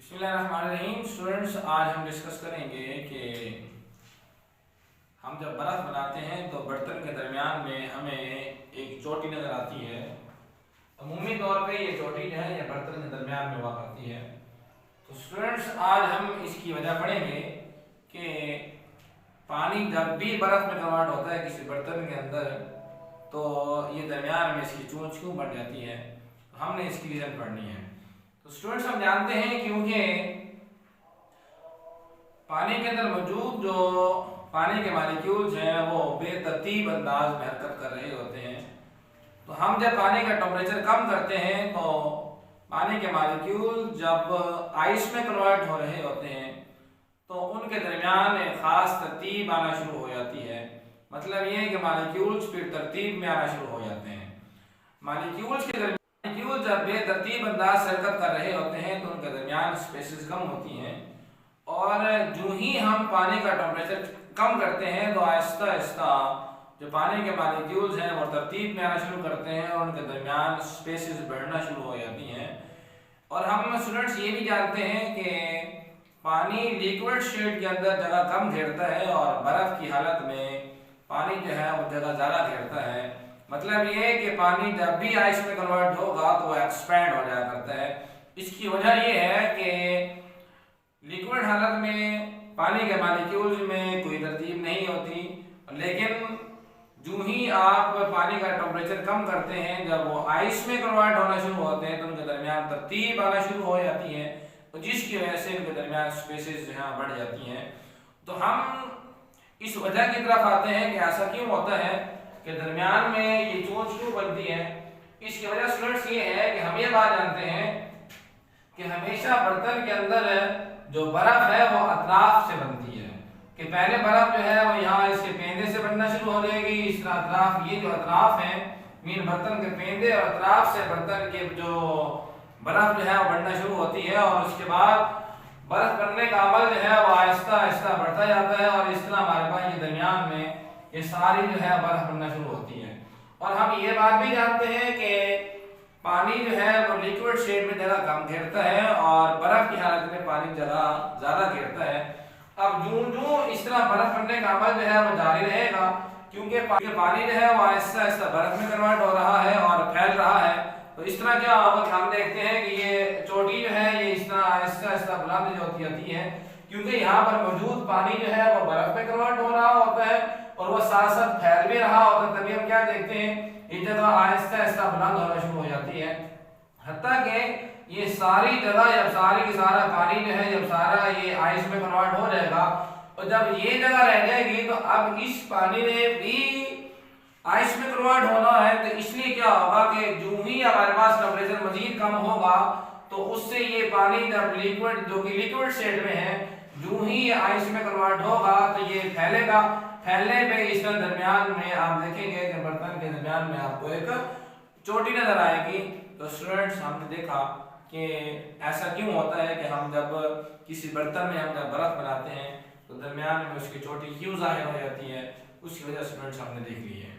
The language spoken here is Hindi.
बिस्मिल्लाहिर्रहमानिर्रहीम। स्टूडेंट्स, आज हम डिस्कस करेंगे कि हम जब बर्फ़ बनाते हैं तो बर्तन के दरमियान में हमें एक चोटी नज़र आती है। अमूमी तौर पे ये चोटी जो है ये बर्तन के दरमियान में हुआ करती है। तो स्टूडेंट्स, आज हम इसकी वजह पढ़ेंगे कि पानी जब भी बर्फ़ में कन्वर्ट होता है किसी बर्तन के अंदर तो ये दरमियान में इसकी चोंच क्यों बन जाती है। हमने इसकी रीज़न पढ़नी है। तो स्टूडेंट्स, हम जानते हैं क्योंकि पानी के अंदर मौजूद जो पानी के मॉलिक्यूल्स हैं वो बेतरतीब अंदाज में हरकत कर रहे होते हैं। तो हम जब पानी का टेम्परेचर कम करते हैं तो पानी के मॉलिक्यूल जब आइस में कन्वर्ट हो रहे होते हैं तो उनके दरमियान एक ख़ास तरतीब आना शुरू हो जाती है। मतलब ये है कि मॉलिक्यूल्स फिर तरतीब में आना शुरू हो जाते हैं। मॉलिक्यूल्स के दरमियान जब बेतरतीब अंदाज से हरकत कर रहे होते हैं तो उनके दरमियान स्पेसेस कम होती हैं, और जो ही हम पानी का टेम्परेचर कम करते हैं तो आहिस्ता आहिस्ता जो पानी के मॉलिक्यूल्स हैं वो तरतीब में आना शुरू करते हैं और उनके दरमियान स्पेसेस बढ़ना शुरू हो जाती हैं। और हम स्टूडेंट्स ये भी जानते हैं कि पानी लिक्विड शेड के अंदर जगह कम घेरता है और बर्फ़ की हालत में पानी जो है वो जगह ज़्यादा घेरता है। मतलब ये है कि पानी जब भी आइस में कन्वर्ट होगा तो वो एक्सपैंड हो जाया करता है। इसकी वजह ये है कि लिक्विड हालत में पानी के मॉलिक्यूल्स में कोई तरतीब नहीं होती, लेकिन जो ही आप पानी का टेम्परेचर कम करते हैं जब वो आइस में कन्वर्ट होना शुरू होते हैं तो उनके दरमियान तरतीब आना शुरू हो जाती है, तो जिसकी वजह से उनके दरमियान स्पेसेस जो है बढ़ जाती हैं। तो हम इस वजह की तरफ आते हैं कि ऐसा क्यों होता है कि दरमियान में ये चोंच क्यों बनती है। इसकी वजह स्टूडेंट्स ये है कि हम ये बात जानते हैं कि हमेशा बर्तन के अंदर जो बर्फ है वो अतराफ से बनती है। कि पहले बर्फ जो है वो यहाँ इसके पेंदे से बनना शुरू हो जाएगी। इस तरह अतराफ, ये जो अतराफ है मीन बर्तन के पेंदे और अतराफ से बर्तन के जो बर्फ जो है वो बनना शुरू होती है, और उसके बाद बर्फ बनने का अमल जो है वो आहिस्ता आहिस्ता बढ़ता जाता है और इस तरह हमारे पास ये दरमियान में ये सारी जो है बर्फ बनना शुरू होती है। और हम ये बात भी जानते हैं कि पानी जो है वो लिक्विड शेड में जगह कम घेरता है और बर्फ की हालत में पानी जगह ज़्यादा घेरता है। अब जो इस तरह बर्फ बनने का अमल जो है वो जारी रहेगा, क्योंकि पानी जो है वो आहिस्ता आहिस्ता बर्फ में कन्वर्ट हो रहा है और फैल रहा है। तो इस तरह क्या होगा कि हम देखते हैं कि ये चोटी जो है ये इस तरह आहिस्ता आहिस्ता बुलंद जो होती जाती है, क्योंकि यहाँ पर मौजूद पानी जो है वो बर्फ में कन्वर्ट हो रहा होता है और वो साथ साथ फैल भी रहा होता है। तभी हम क्या देखते हैं, ये जगह आहिस्ता आहिस्ता बुलंद होना शुरू हो जाती है, हत्ता कि ये सारी जगह जब सारी की सारा पानी जो है जब सारा ये आइस में कन्वर्ट हो जाएगा और जब ये जगह रह जाएगी तो अब इस पानी ने भी आइस में कन्वर्ट होना है। तो इसलिए क्या होगा कि जो ही हमारे पास टेम्परेचर मजीद कम होगा तो उससे ये पानी जब लिक्विड जो कि लिक्विड स्टेट में है जो ही आइस में कन्वर्ट होगा तो ये फैलेगा। फैलने पे इस दरमियान में आप देखेंगे कि बर्तन के दरमियान में आपको एक चोटी नजर आएगी। तो स्टूडेंट्स, हमने देखा कि ऐसा क्यों होता है कि हम जब किसी बर्तन में हम जब बर्फ बनाते हैं तो दरमियान में उसकी चोटी क्यों जाहिर हो जाती है, उसकी वजह स्टूडेंट्स हमने देख ली है।